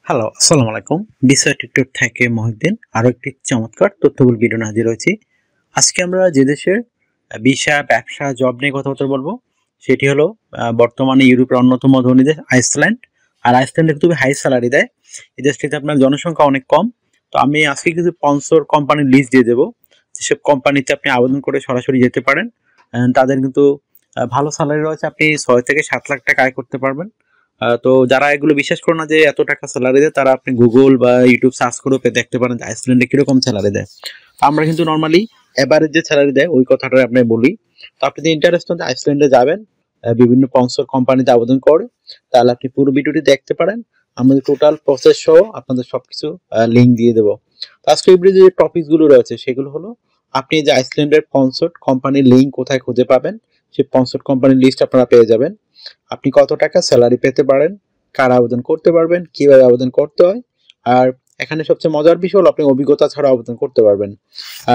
Hello, আসসালামু আলাইকুম। বিষয় টিকটক থেকে মহিউদ্দিন আরো একটি চমৎকার তথ্যবহুল ভিডিও নিয়ে হাজির হয়েছি। আজকে আমরা যে দেশের ভিসা, ব্যবসা, জব নিয়ে কথাবার্তা বলবো সেটি হলো বর্তমানে ইউরোপের অন্যতম ধনী দেশ আইসল্যান্ড। আর আইসল্যান্ডে খুবই হাই স্যালারি দেয়। এই দেশটিতে আপনার জনসংখ্যা অনেক কম। তো আমি আজকে কিছু স্পন্সর কোম্পানির লিস্ট দিয়ে দেবো। যেসব কোম্পানিতে আপনি আবেদন করে সরাসরি যেতে পারেন। তাদের কিন্তু ভালো স্যালারি রয়েছে। আপনি 6 থেকে 7 লাখ টাকা আয় করতে পারবেন। তো যারা এগুলো বিশ্বাস করে না যে এত টাকা স্যালারি দেয়, তারা আপনি গুগল বা ইউটিউব সার্চ করে দেখতে পারেন যে আইসল্যান্ডে কিরকম স্যালারি দেয়। তো আমরা কিন্তু নর্মালি এভারেজ যে স্যালারি দেয় ওই কথাটা আপনি বলি। তো আপনি যদি ইন্টারেস্ট হন আইসল্যান্ডে যাবেন, বিভিন্ন স্পন্সর কোম্পানিতে আবেদন করে, তাহলে আপনি পুরো ভিডিওটি দেখতে পারেন। আমাদের টোটাল প্রসেস সহ আপনাদের সবকিছু লিঙ্ক দিয়ে দেবো। তো আজকে এই ভিডিওতে যে টপিকগুলো রয়েছে সেগুলো হলো, আপনি যে আইসল্যান্ডের স্পন্সর কোম্পানির লিঙ্ক কোথায় খুঁজে পাবেন, সেই স্পন্সর কোম্পানির লিস্ট আপনারা পেয়ে যাবেন। আপনি কত টাকা স্যালারি পেতে পারেন, কারা আবেদন করতে পারবেন, কিভাবে আবেদন করতে হয়, আর এখানে সবচেয়ে মজার বিষয় হলো আপনি অভিজ্ঞতা ছাড়া আবেদন করতে পারবেন।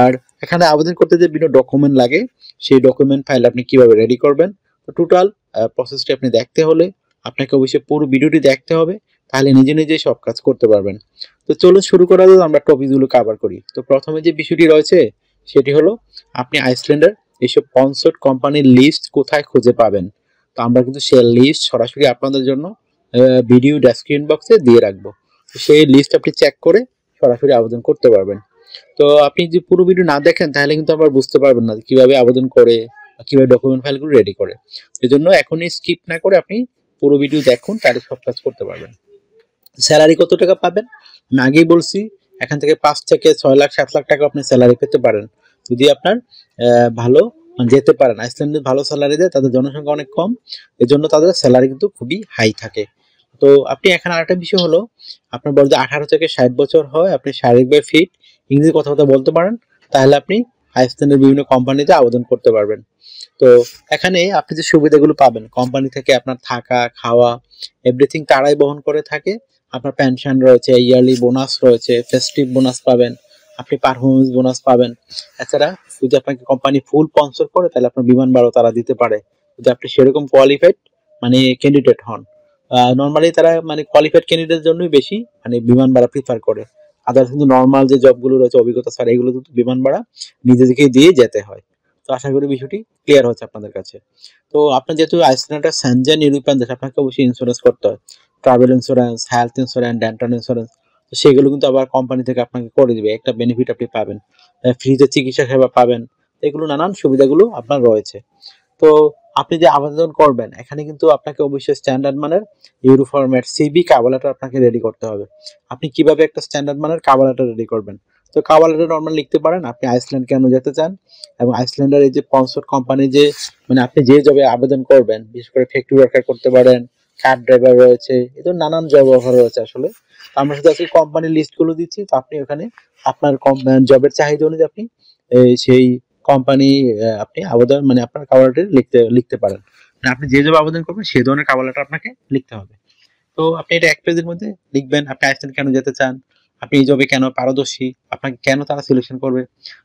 আর এখানে আবেদন করতে যে বিভিন্ন ডকুমেন্ট লাগে সেই ডকুমেন্ট ফাইল আপনি কিভাবে রেডি করবেন, তো টোটাল প্রসেসটি আপনি দেখতে হলে আপনাকে অবশ্যই পুরো ভিডিওটি দেখতে হবে, তাহলে নিজে নিজেই সব কাজ করতে পারবেন। তো চলুন শুরু করা যাক, আমরা টপিকগুলো কভার করি। তো প্রথমে যে বিষয়টি রয়েছে সেটি হলো, আপনি আইসল্যান্ডের এইসব স্পন্সর্ড কোম্পানির লিস্ট কোথায় খুঁজে পাবেন। তো আমরা কিন্তু সেই লিস্ট সরাসরি আপনাদের জন্য ভিডিও ডেসক্রিপশন বক্সে দিয়ে রাখবো। তো সেই লিস্ট আপনি চেক করে সরাসরি আবেদন করতে পারবেন। তো আপনি যদি পুরো ভিডিও না দেখেন তাহলে কিন্তু আবার বুঝতে পারবেন না কিভাবে আবেদন করে, কিভাবে ডকুমেন্ট ফাইলগুলো রেডি করে। এই জন্য এখনই স্কিপ না করে আপনি পুরো ভিডিও দেখুন, তাহলে সব কাজ করতে পারবেন। স্যালারি কত টাকা পাবেন আমি আগেই বলছি, এখান থেকে 5 থেকে 6 লাখ 7 লাখ টাকা আপনি স্যালারি পেতে পারেন যদি আপনার ভালো যেতে পারেন। আইসল্যান্ডে ভালো স্যালারি দেয়, তাদের জনসংখ্যা অনেক কম, এজন্য তাদের স্যালারি কিন্তু খুবই হাই থাকে। তো আপনি এখানে আরেকটা বিষয় হলো, আপনার বয়স 18 থেকে 60 বছর হয়, আপনি শারীরিকভাবে ফিট, ইংরেজি কথাবার্তা বলতে পারেন, তাহলে আপনি আইসল্যান্ডের বিভিন্ন কোম্পানিতে আবেদন করতে পারবেন। তো এখানে আপনি যে সুবিধাগুলো পাবেন কোম্পানি থেকে, আপনার থাকা খাওয়া এভরিথিং তারাই বহন করে থাকে। আপনার পেনশন রয়েছে, ইয়ারলি বোনাস রয়েছে, ফেস্টিভ বোনাস পাবেন, আপনি পারফরমেন্স বোনাস পাবেন। এছাড়া যদি আপনাকে কোম্পানি ফুল স্পন্সর করে তাহলে আপনার বিমান ভাড়া তারা দিতে পারে, যদি আপনি সেরকম কোয়ালিফাইড ক্যান্ডিডেট হন। নর্মালি তারা কোয়ালিফাইড ক্যান্ডিডেটের জন্যই বেশি বিমান ভাড়া প্রিফার করে। আদার্স কিন্তু নর্মাল যে জবগুলো রয়েছে অভিজ্ঞতা ছাড়া, এগুলো কিন্তু বিমান ভাড়া নিজেদেরকে দিয়ে যেতে হয়। তো আশা করি বিষয়টি ক্লিয়ার হচ্ছে আপনাদের কাছে। তো আপনার যেহেতু আইসল্যান্ড একটা সেনজেন ইউরোপিয়ান দেশ, আপনাকে অবশ্যই ইন্স্যুরেন্স করতে হয়। Travel insurance, health insurance, dental insurance. তো সেগুলো কিন্তু আবার কোম্পানি থেকে আপনাকে করে দিবে, একটা বেনিফিট আপনি পাবেন। ফ্রিতে চিকিৎসা সেবা পাবেন। এগুলো নানান সুবিধাগুলো আপনার রয়েছে। তো আপনি যে আবেদন করবেন এখানে কিন্তু আপনাকে অবশ্যই স্ট্যান্ডার্ড মানের euro format CB cover letter আপনাকে রেডি করতে হবে। আপনি কিভাবে একটা স্ট্যান্ডার্ড মানের কভার লেটার রেডি করবেন, তো কভার লেটার নরমাল লিখতে পারেন আপনি আইসল্যান্ড কেন যেতে চান, এবং আইসল্যান্ডের এই যে স্পন্সর কোম্পানি যে আপনি যে জবে আবেদন করবেন, বিশেষ করে ফ্যাক্টরি ওয়ার্কার করতে পারেন, কার ড্রাইভার রয়েছে, এই তো নানান জব অফার রয়েছে আসলে। আমরা শুধু আজকে কোম্পানির লিস্টগুলো দিচ্ছি, তো আপনি ওখানে আপনার জবের চাহিদা অনুযায়ী আপনি সেই কোম্পানি আপনি আবেদন আপনার কভার লেটার লিখতে লিখতে পারেন। আপনি যে জব আবেদন করবেন সেই ধরনের কভার লেটার আপনাকে লিখতে হবে। তো আপনি এটা এক পেজের মধ্যে লিখবেন, আপনি আইসল্যান্ড কেন যেতে চান, আপনি এই জবে কেন পারদর্শী, আপনাকে কেন তারা সিলেকশন করবে।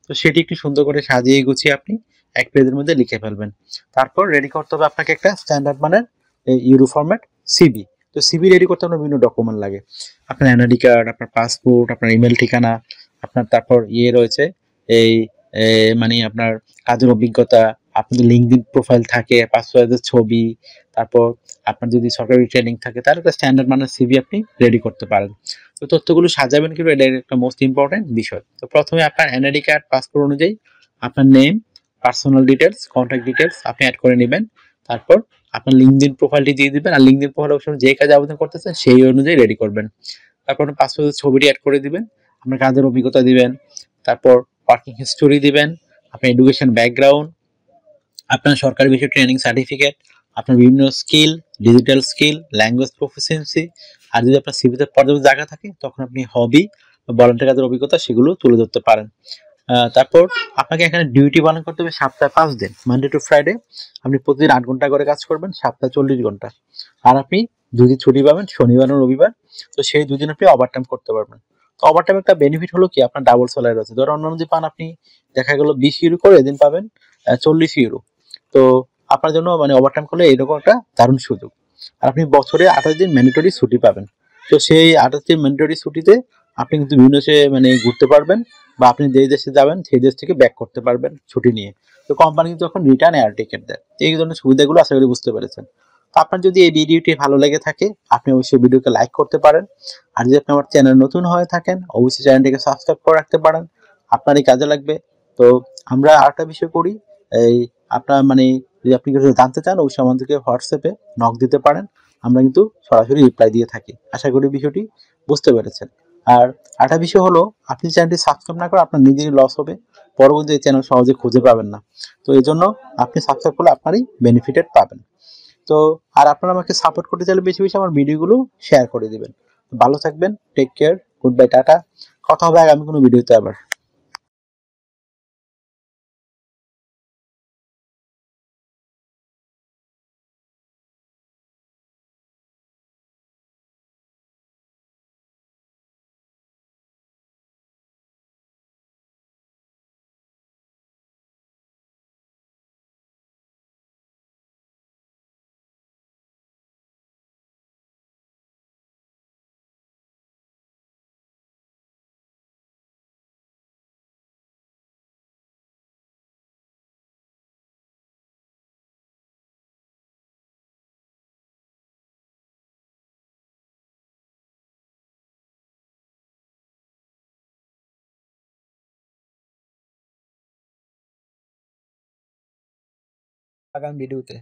তো সেটি একটু সুন্দর করে সাজিয়ে গুছিয়ে আপনি এক পেজের মধ্যে লিখে ফেলবেন। তারপর রেডি করতে হবে আপনাকে একটা স্ট্যান্ডার্ড মানের ইউরো ফরম্যাট সিবি। তো সিবি রেডি করতে আপনার বিভিন্ন ডকুমেন্ট লাগে, আপনার এনআইডি কার্ড, আপনার পাসপোর্ট, আপনার ইমেল ঠিকানা, আপনার তারপর রয়েছে এই আপনার কাজের অভিজ্ঞতা, আপনাদের লিঙ্কডইন প্রোফাইল থাকে, পাসওয়ার্ডের ছবি, তারপর আপনার যদি সরকারি ট্রেনিং থাকে তাহলে একটা স্ট্যান্ডার্ড মানের সিভি আপনি রেডি করতে পারেন। তো তথ্যগুলো সাজাবেন কিন্তু এটা একটা মোস্ট ইম্পর্টেন্ট বিষয়। তো প্রথমে আপনার এনআইডি কার্ড, পাসপোর্ট অনুযায়ী আপনার name, personal details, contact details আপনি অ্যাড করে নেবেন। তারপর আপনার লিঙ্কডইন প্রোফাইলটি দিয়ে দিবেন, আর লিঙ্কডইন প্রোফাইল অপশন যে কাজে আবেদন করতেছেন সেই অনুযায়ী রেডি করবেন। তারপর পাসপোর্টের ছবিটি অ্যাড করে দিবেন, আপনার কাজের অভিজ্ঞতা দিবেন, তারপর ওয়ার্কিং হিস্টোরি দিবেন, আপনার এডুকেশন ব্যাকগ্রাউন্ড, আপনার সরকারি বিষয়ে ট্রেনিং সার্টিফিকেট, আপনার বিভিন্ন skill, digital skill, language proficiency. আর যদি আপনার সিভিতে পর্যাপ্ত জায়গা থাকে তখন আপনি হবি বা ভলান্টিয়ার কাজের অভিজ্ঞতা সেগুলো তুলে ধরতে পারেন। তারপর আপনাকে এখানে ডিউটি পালন করতে হবে সপ্তাহে 5 দিন, মানডে টু ফ্রাইডে। আপনি প্রতিদিন 8 ঘন্টা করে কাজ করবেন, সপ্তাহে 40 ঘন্টা। আর আপনি 2 দিন ছুটি পাবেন, শনিবার ও রবিবার। তো সেই 2 দিন আপনি ওভারটাইম করতে পারবেন। তো ওভারটাইম একটা বেনিফিট হলো কি, আপনার ডাবল স্যালারি রয়েছে। ধরো অন্যান্য যে পান আপনি দেখা গেল 20 ইউরো করে, এদিন পাবেন 40 ইউরো। তো আপনার জন্য ওভারটাইম করলে এরকম একটা দারুণ সুযোগ। আর আপনি বছরে 28 দিন ম্যান্ডেটরি ছুটি পাবেন। তো সেই 28 ম্যান্ডেটরি ছুটিতে আপনি কিন্তু বিভিন্ন দেশে মানে ঘুরতে পারবেন, বা আপনি যেই দেশে যাবেন সেই দেশ থেকে ব্যাক করতে পারবেন ছুটি নিয়ে। তো কোম্পানি কিন্তু তখন রিটার্ন এয়ার টিকেট দেয়। এই ধরনের সুবিধাগুলো আশা করি বুঝতে পেরেছেন। তো আপনার যদি এই ভিডিওটি ভালো লেগে থাকে, আপনি অবশ্যই ভিডিওকে লাইক করতে পারেন। আর যদি আপনি আমার চ্যানেল নতুন হয়ে থাকেন, অবশ্যই চ্যানেলটিকে সাবস্ক্রাইব করে রাখতে পারেন, আপনারই কাজে লাগবে। তো আমরা আরেকটা বিষয় করি, এই আপনার মানে যদি আপনি কিছু জানতে চান, অবশ্যই আমাদেরকে হোয়াটসঅ্যাপে নক দিতে পারেন, আমরা কিন্তু সরাসরি রিপ্লাই দিয়ে থাকি। আশা করি বিষয়টি বুঝতে পেরেছেন। আর আরেকটা বিষয় হলো, আপনি চ্যানেলটি সাবস্ক্রাইব না করে আপনার নিজেরই লস হবে, পরবর্তী চ্যানেল সহজে খুঁজে পাবেন না। তো এই জন্য আপনি সাবস্ক্রাইব করলে আপনারই বেনিফিটেড পাবেন। তো আর আপনারা আমাকে সাপোর্ট করতে চাইলে বেশি বেশি আমার ভিডিওগুলো শেয়ার করে দিবেন। ভালো থাকবেন, take care, good bye, tata. কথা হবে আগামী কোনো ভিডিওতে আবার। আগামী ভিডিওতে।